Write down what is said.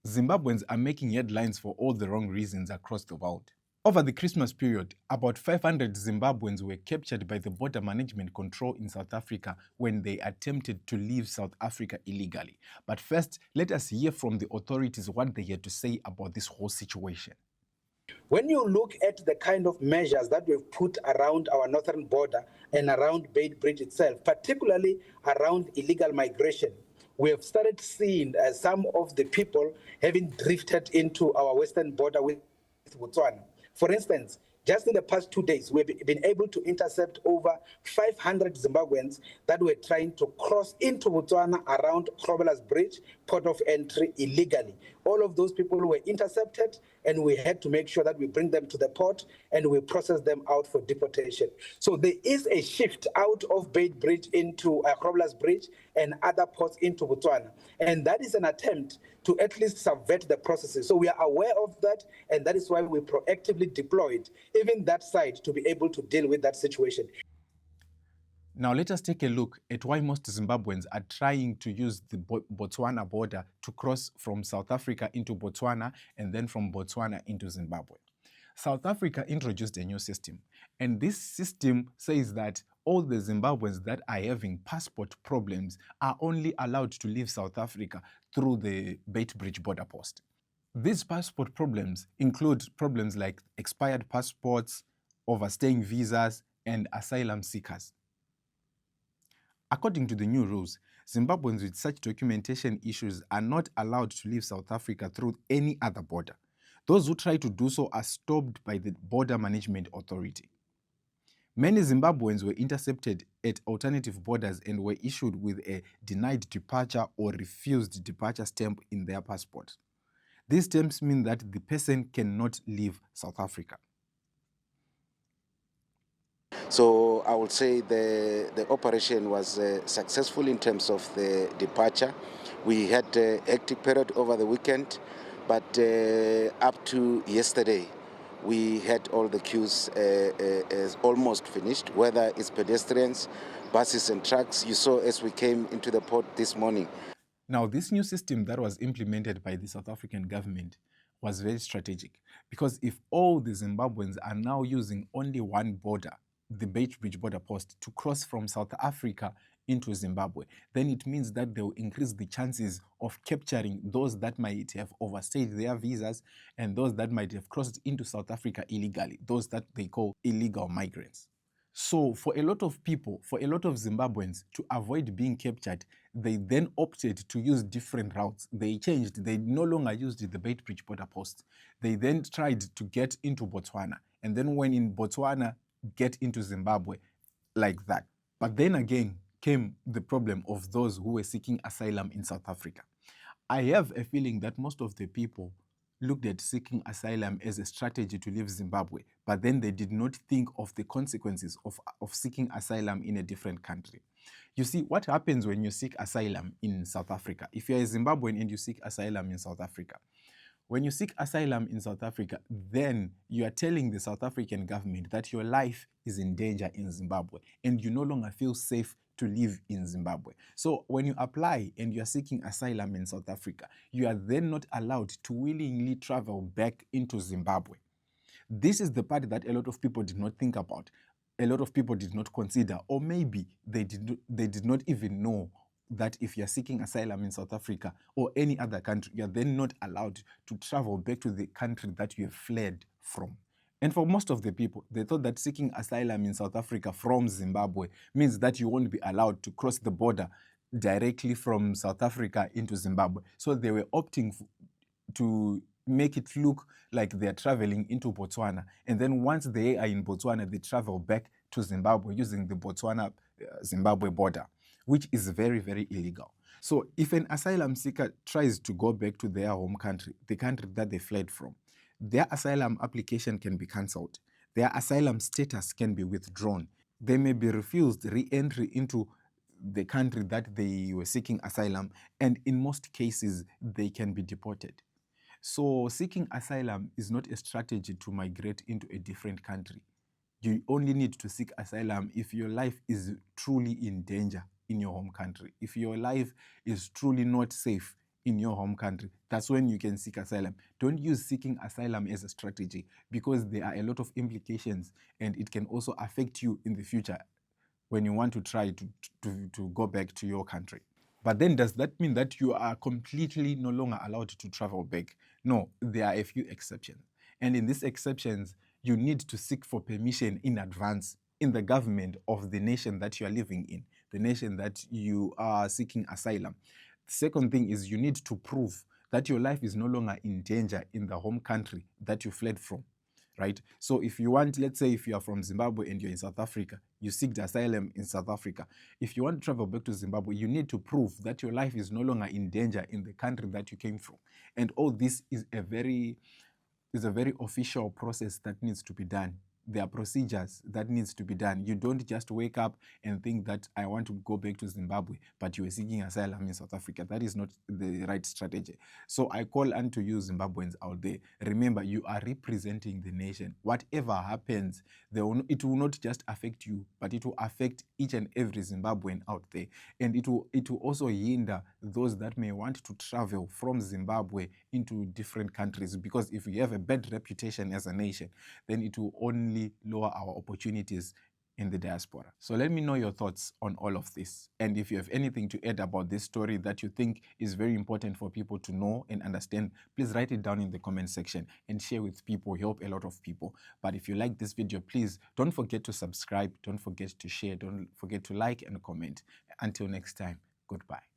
Zimbabweans are making headlines for all the wrong reasons across the world. Over the Christmas period, about 500 Zimbabweans were captured by the Border Management Control in South Africa when they attempted to leave South Africa illegally. But first, let us hear from the authorities what they had to say about this whole situation. When you look at the kind of measures that we've put around our northern border and around Beit Bridge itself, particularly around illegal migration, we have started seeing some of the people having drifted into our western border with Botswana. For instance, just in the past 2 days, we've been able to intercept over 500 Zimbabweans that were trying to cross into Botswana around Crobela's Bridge, port of entry, illegally. All of those people were intercepted, and we had to make sure that we bring them to the port and we process them out for deportation. So there is a shift out of Beit Bridge into Crobela's Bridge and other ports into Botswana. And that is an attempt to at least subvert the processes. So we are aware of that, and that is why we proactively deployed even that side to be able to deal with that situation. Now let us take a look at why most Zimbabweans are trying to use the Botswana border to cross from South Africa into Botswana and then from Botswana into Zimbabwe. South Africa introduced a new system, and this system says that all the Zimbabweans that are having passport problems are only allowed to leave South Africa through the Beit Bridge border post. These passport problems include problems like expired passports, overstaying visas, and asylum seekers. According to the new rules, Zimbabweans with such documentation issues are not allowed to leave South Africa through any other border. Those who try to do so are stopped by the Border Management Authority. Many Zimbabweans were intercepted at alternative borders and were issued with a denied departure or refused departure stamp in their passport. These stamps mean that the person cannot leave South Africa. So I would say the operation was successful in terms of the departure. We had a hectic period over the weekend, but up to yesterday, we had all the queues almost finished, whether it's pedestrians, buses and trucks. You saw as we came into the port this morning. Now, this new system that was implemented by the South African government was very strategic, because if all the Zimbabweans are now using only one border, the Beit Bridge border post, to cross from South Africa into Zimbabwe, then it means that they will increase the chances of capturing those that might have overstayed their visas and those that might have crossed into South Africa illegally, those that they call illegal migrants. So for a lot of people, for a lot of Zimbabweans, to avoid being captured, they then opted to use different routes. They changed. They no longer used the Beit Bridge border post. They then tried to get into Botswana. And then when in Botswana, get into Zimbabwe like that. But then again came the problem of those who were seeking asylum in South Africa. I have a feeling that most of the people looked at seeking asylum as a strategy to leave Zimbabwe, but then they did not think of the consequences of seeking asylum in a different country. You see, what happens when you seek asylum in South Africa? If you're a Zimbabwean and you seek asylum in South Africa, when you seek asylum in South Africa, then you are telling the South African government that your life is in danger in Zimbabwe and you no longer feel safe to live in Zimbabwe. So when you apply and you are seeking asylum in South Africa, you are then not allowed to willingly travel back into Zimbabwe. This is the part that a lot of people did not think about, a lot of people did not consider, or maybe they did not even know that if you're seeking asylum in South Africa or any other country, you're then not allowed to travel back to the country that you have fled from. And for most of the people, they thought that seeking asylum in South Africa from Zimbabwe means that you won't be allowed to cross the border directly from South Africa into Zimbabwe. So they were opting to make it look like they're traveling into Botswana. And then once they are in Botswana, they travel back to Zimbabwe using the Botswana-Zimbabwe border, which is very, very illegal. So if an asylum seeker tries to go back to their home country, the country that they fled from, their asylum application can be cancelled. Their asylum status can be withdrawn. They may be refused re-entry into the country that they were seeking asylum, and in most cases, they can be deported. So seeking asylum is not a strategy to migrate into a different country. You only need to seek asylum if your life is truly in danger in your home country, if your life is truly not safe in your home country, that's when you can seek asylum. Don't use seeking asylum as a strategy, because there are a lot of implications and it can also affect you in the future when you want to try to go back to your country. But then does that mean that you are completely no longer allowed to travel back? No, there are a few exceptions. And in these exceptions, you need to seek for permission in advance in the government of the nation that you are living in, the nation that you are seeking asylum. The second thing is you need to prove that your life is no longer in danger in the home country that you fled from. Right? So if you want, let's say if you are from Zimbabwe and you're in South Africa, you seek the asylum in South Africa. If you want to travel back to Zimbabwe, you need to prove that your life is no longer in danger in the country that you came from. And all this is a very official process that needs to be done. There are procedures that needs to be done. You don't just wake up and think that I want to go back to Zimbabwe, but you are seeking asylum in South Africa. That is not the right strategy. So I call unto you Zimbabweans out there. Remember, you are representing the nation. Whatever happens, it will not just affect you, but it will affect each and every Zimbabwean out there. And it will also hinder those that may want to travel from Zimbabwe into different countries, because if we have a bad reputation as a nation, then it will only lower our opportunities in the diaspora. So let me know your thoughts on all of this. And if you have anything to add about this story that you think is very important for people to know and understand, please write it down in the comment section and share with people. Help a lot of people. But if you like this video, please don't forget to subscribe, don't forget to share, don't forget to like and comment. Until next time, goodbye.